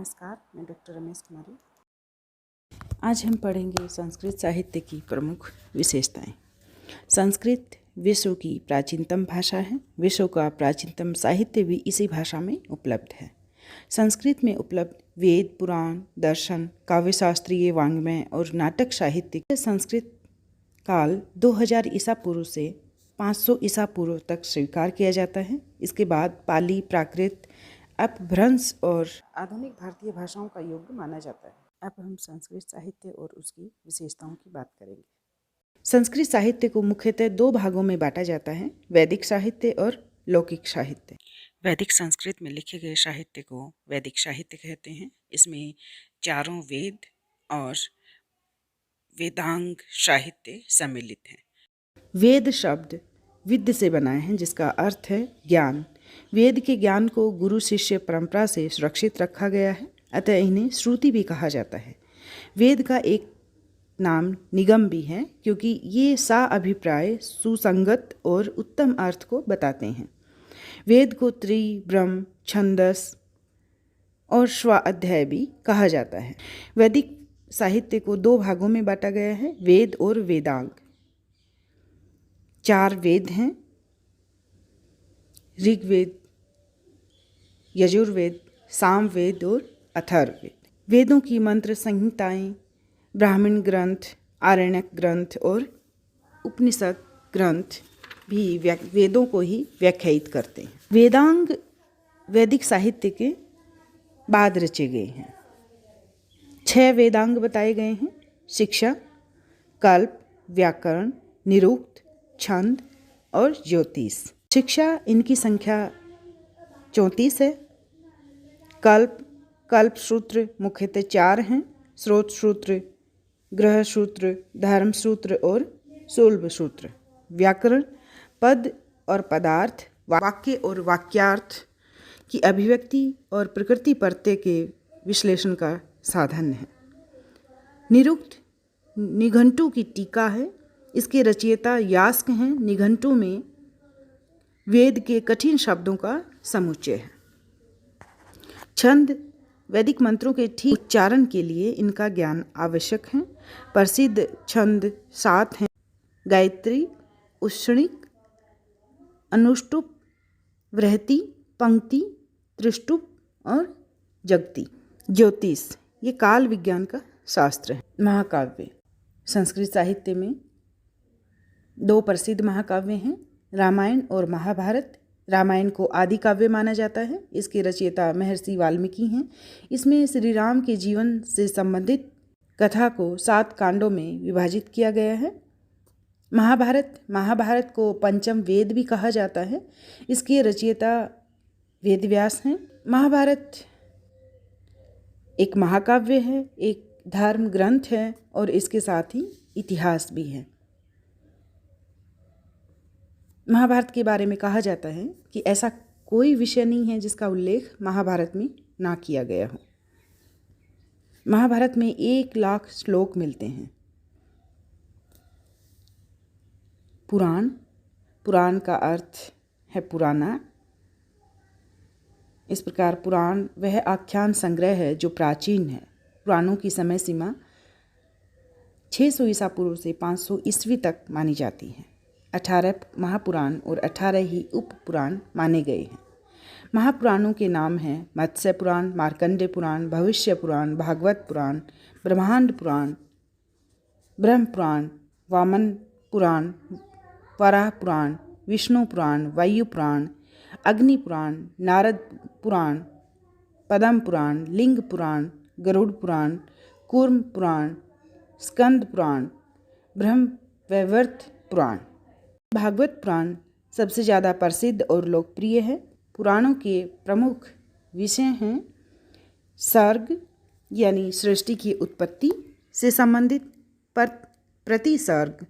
नमस्कार, मैं डॉक्टर रमेश कुमारी। आज हम पढ़ेंगे संस्कृत साहित्य की प्रमुख विशेषताएं। संस्कृत विश्व की प्राचीनतम भाषा है। विश्व का प्राचीनतम साहित्य भी इसी भाषा में उपलब्ध है। संस्कृत में उपलब्ध वेद, पुराण, दर्शन, काव्यशास्त्रीय, वाङ्मय और नाटक साहित्य संस्कृत काल 2000 ईसा पूर्व से 500 ईसा पूर्व तक स्वीकार किया जाता है। इसके बाद पाली, प्राकृत, अपभ्रंश और आधुनिक भारतीय भाषाओं का योग्य माना जाता है। अब हम संस्कृत साहित्य और उसकी विशेषताओं की बात करेंगे। संस्कृत साहित्य को मुख्यतः दो भागों में बांटा जाता है, वैदिक साहित्य और लौकिक साहित्य। वैदिक संस्कृत में लिखे गए साहित्य को वैदिक साहित्य कहते हैं। इसमें चारों वेद और वेदांग साहित्य सम्मिलित हैं। वेद शब्द विद्य से बना है, जिसका अर्थ है ज्ञान। वेद के ज्ञान को गुरु शिष्य परंपरा से सुरक्षित रखा गया है, अतः इन्हें श्रुति भी कहा जाता है। वेद का एक नाम निगम भी है, क्योंकि ये सा अभिप्राय, सुसंगत और उत्तम अर्थ को बताते हैं। वेद को त्रि, ब्रह्म, छंदस और स्वाध्याय भी कहा जाता है। वैदिक साहित्य को दो भागों में बांटा गया है, वेद और वेदांग। 4 वेद हैं, ऋग्वेद, यजुर्वेद, सामवेद और अथर्ववेद। वेदों की मंत्र संहिताएं, ब्राह्मण ग्रंथ, आरण्यक ग्रंथ और उपनिषद ग्रंथ भी वेदों को ही व्याख्यायित करते हैं। वेदांग वैदिक साहित्य के बाद रचे गए हैं। 6 वेदांग बताए गए हैं: शिक्षा, कल्प, व्याकरण, निरुक्त, छंद और ज्योतिष। शिक्षा, इनकी संख्या 34 है। कल्प सूत्र मुख्यतः 4 हैं: स्रोत सूत्र, ग्रह सूत्र, धर्म सूत्र और शोल्ब सूत्र। व्याकरण, पद और पदार्थ, वाक्य और वाक्यार्थ की अभिव्यक्ति और प्रकृति प्रत्यय के विश्लेषण का साधन है। निरुक्त निघंटु की टीका है। इसके रचयिता यास्क हैं। निघंटु में वेद के कठिन शब्दों का समुच्चय है। छंद, वैदिक मंत्रों के ठीक उच्चारण के लिए इनका ज्ञान आवश्यक है। प्रसिद्ध छंद 7 हैं: गायत्री, उष्णिक, अनुष्टुप, वृहति, पंक्ति, त्रिष्टुप और जगति। ज्योतिष, ये काल विज्ञान का शास्त्र है। महाकाव्य, संस्कृत साहित्य में 2 प्रसिद्ध महाकाव्य हैं, रामायण और महाभारत। रामायण को आदि काव्य माना जाता है। इसके रचयिता महर्षि वाल्मीकि हैं। इसमें श्री राम के जीवन से संबंधित कथा को 7 कांडों में विभाजित किया गया है। महाभारत को पंचम वेद भी कहा जाता है। इसके रचयिता वेदव्यास हैं। महाभारत एक महाकाव्य है, एक धर्म ग्रंथ है और इसके साथ ही इतिहास भी है। महाभारत के बारे में कहा जाता है कि ऐसा कोई विषय नहीं है जिसका उल्लेख महाभारत में ना किया गया हो। महाभारत में 1 लाख श्लोक मिलते हैं। पुराण का अर्थ है पुराना। इस प्रकार पुराण वह आख्यान संग्रह है जो प्राचीन है। पुराणों की समय सीमा 600 ईसा पूर्व से 500 ईस्वी तक मानी जाती है। 18 महापुराण और 18 ही उप पुराण माने गए हैं। महापुराणों के नाम हैं मत्स्य पुराण, मार्कंडेय पुराण, भविष्य पुराण, भागवत पुराण, ब्रह्मांड पुराण, ब्रह्म पुराण, वामन पुराण, वराह पुराण, विष्णु पुराण, वायु पुराण, अग्नि पुराण, नारद पुराण, पद्म पुराण, लिंग पुराण, गरुड़ पुराण, कूर्म पुराण, स्कंद पुराण, ब्रह्म वैवर्त पुराण। भागवत पुराण सबसे ज़्यादा प्रसिद्ध और लोकप्रिय है। पुराणों के प्रमुख विषय हैं सर्ग, यानी सृष्टि की उत्पत्ति से संबंधित प्रतिसर्ग,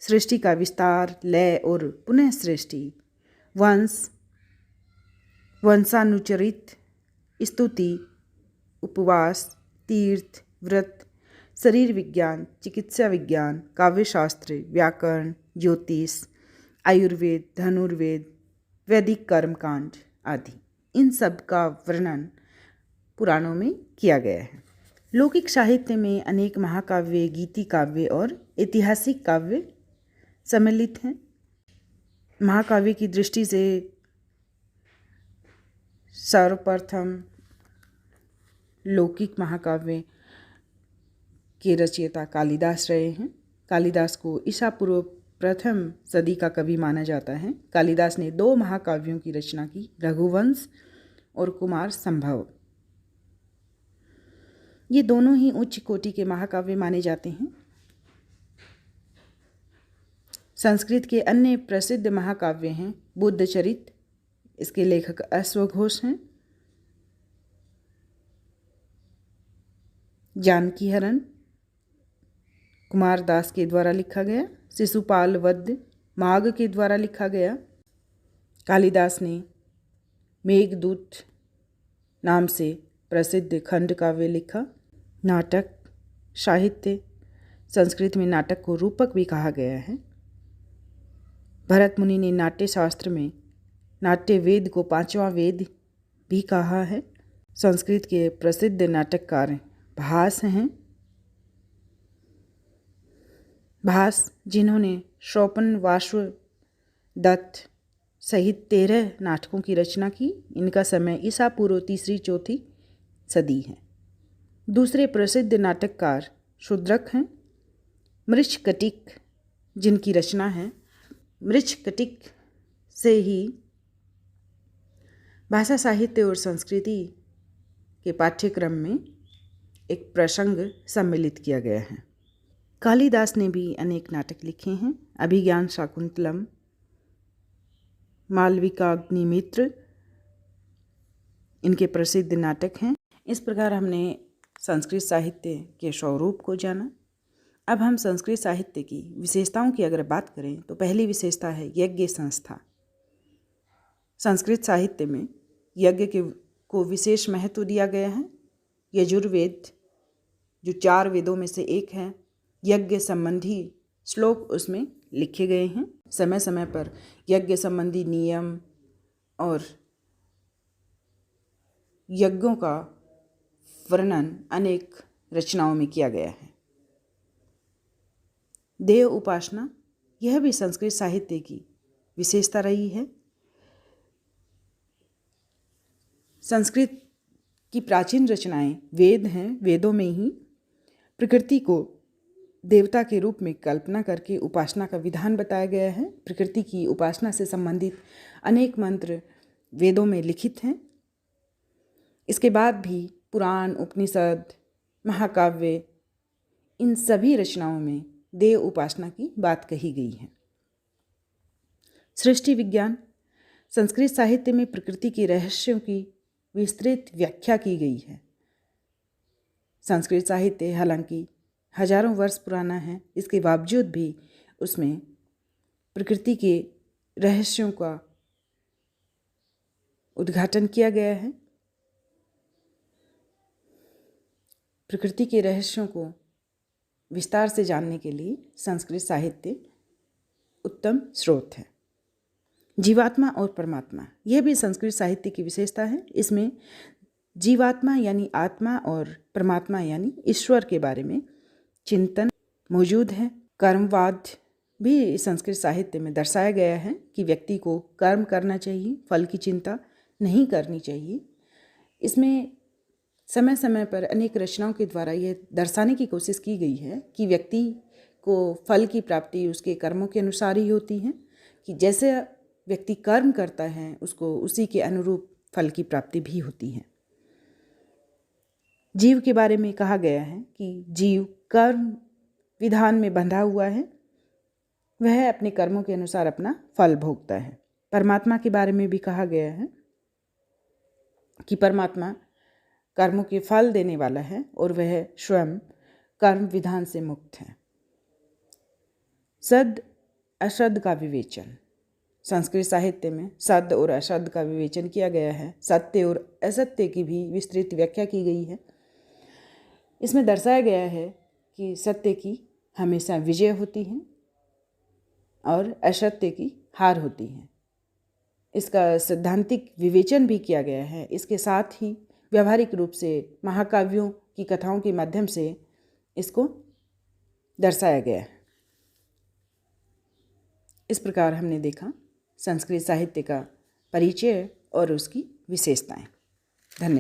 सृष्टि का विस्तार, लय और पुनः सृष्टि, वंशानुचरित, स्तुति, उपवास, तीर्थ, व्रत, शरीर विज्ञान, चिकित्सा विज्ञान, काव्यशास्त्र, व्याकरण, ज्योतिष, आयुर्वेद, धनुर्वेद, वैदिक कर्मकांड आदि। इन सब का वर्णन पुराणों में किया गया है। लौकिक साहित्य में अनेक महाकाव्य, गीति काव्य और ऐतिहासिक काव्य सम्मिलित हैं। महाकाव्य की दृष्टि से सर्वप्रथम लौकिक महाकाव्य के रचयिता कालिदास रहे हैं। कालिदास को ईसा पूर्व प्रथम सदी का कवि माना जाता है। कालिदास ने 2 महाकाव्यों की रचना की, रघुवंश और कुमार संभव। ये दोनों ही उच्च कोटि के महाकाव्य माने जाते हैं। संस्कृत के अन्य प्रसिद्ध महाकाव्य हैं बुद्धचरित, इसके लेखक अश्वघोष हैं। जानकी हरण कुमारदास के द्वारा लिखा गया। शिशुपाल वध माघ के द्वारा लिखा गया। कालिदास ने मेघदूत नाम से प्रसिद्ध खंड काव्य लिखा। नाटक साहित्य, संस्कृत में नाटक को रूपक भी कहा गया है। भरत मुनि ने नाट्य शास्त्र में नाट्य वेद को 5वां वेद भी कहा है। संस्कृत के प्रसिद्ध नाटककार भास हैं। भास जिन्होंने शोपन, वाश्व दत्त सहित 13 नाटकों की रचना की। इनका समय ईसा पूर्व 3री-4थी सदी है। दूसरे प्रसिद्ध नाटककार शूद्रक हैं। मृच्छकटिक जिनकी रचना है, मृच्छकटिक से ही भाषा साहित्य और संस्कृति के पाठ्यक्रम में एक प्रसंग सम्मिलित किया गया है। कालिदास ने भी अनेक नाटक लिखे हैं। अभिज्ञान शाकुंतलम, मालविकाग्निमित्र इनके प्रसिद्ध नाटक हैं। इस प्रकार हमने संस्कृत साहित्य के स्वरूप को जाना। अब हम संस्कृत साहित्य की विशेषताओं की अगर बात करें तो पहली विशेषता है यज्ञ संस्था। संस्कृत साहित्य में यज्ञ को विशेष महत्व दिया गया है। यजुर्वेद जो 4 वेदों में से एक है, यज्ञ संबंधी श्लोक उसमें लिखे गए हैं। समय समय पर यज्ञ संबंधी नियम और यज्ञों का वर्णन अनेक रचनाओं में किया गया है। देव उपासना, यह भी संस्कृत साहित्य की विशेषता रही है। संस्कृत की प्राचीन रचनाएं वेद हैं। वेदों में ही प्रकृति को देवता के रूप में कल्पना करके उपासना का विधान बताया गया है। प्रकृति की उपासना से संबंधित अनेक मंत्र वेदों में लिखित हैं। इसके बाद भी पुराण, उपनिषद, महाकाव्य, इन सभी रचनाओं में देव उपासना की बात कही गई है। सृष्टि विज्ञान, संस्कृत साहित्य में प्रकृति के रहस्यों की विस्तृत व्याख्या की गई है। संस्कृत साहित्य हालांकि हजारों वर्ष पुराना है, इसके बावजूद भी उसमें प्रकृति के रहस्यों का उद्घाटन किया गया है। प्रकृति के रहस्यों को विस्तार से जानने के लिए संस्कृत साहित्य उत्तम स्रोत है। जीवात्मा और परमात्मा, यह भी संस्कृत साहित्य की विशेषता है। इसमें जीवात्मा यानी आत्मा और परमात्मा यानी ईश्वर के बारे में चिंतन मौजूद है। कर्मवाद भी संस्कृत साहित्य में दर्शाया गया है कि व्यक्ति को कर्म करना चाहिए, फल की चिंता नहीं करनी चाहिए। इसमें समय समय पर अनेक रचनाओं के द्वारा यह दर्शाने की कोशिश की गई है कि व्यक्ति को फल की प्राप्ति उसके कर्मों के अनुसार ही होती है, कि जैसे व्यक्ति कर्म करता है उसको उसी के अनुरूप फल की प्राप्ति भी होती है। जीव के बारे में कहा गया है कि जीव कर्म विधान में बंधा हुआ है, वह अपने कर्मों के अनुसार अपना फल भोगता है। परमात्मा के बारे में भी कहा गया है कि परमात्मा कर्मों के फल देने वाला है और वह स्वयं कर्म विधान से मुक्त है। सद असद का विवेचन, संस्कृत साहित्य में सद और असद का विवेचन किया गया है। सत्य और असत्य की भी विस्तृत व्याख्या की गई है। इसमें दर्शाया गया है कि सत्य की हमेशा विजय होती है और असत्य की हार होती है। इसका सैद्धांतिक विवेचन भी किया गया है। इसके साथ ही व्यावहारिक रूप से महाकाव्यों की कथाओं के माध्यम से इसको दर्शाया गया है। इस प्रकार हमने देखा संस्कृत साहित्य का परिचय और उसकी विशेषताएं। धन्यवाद।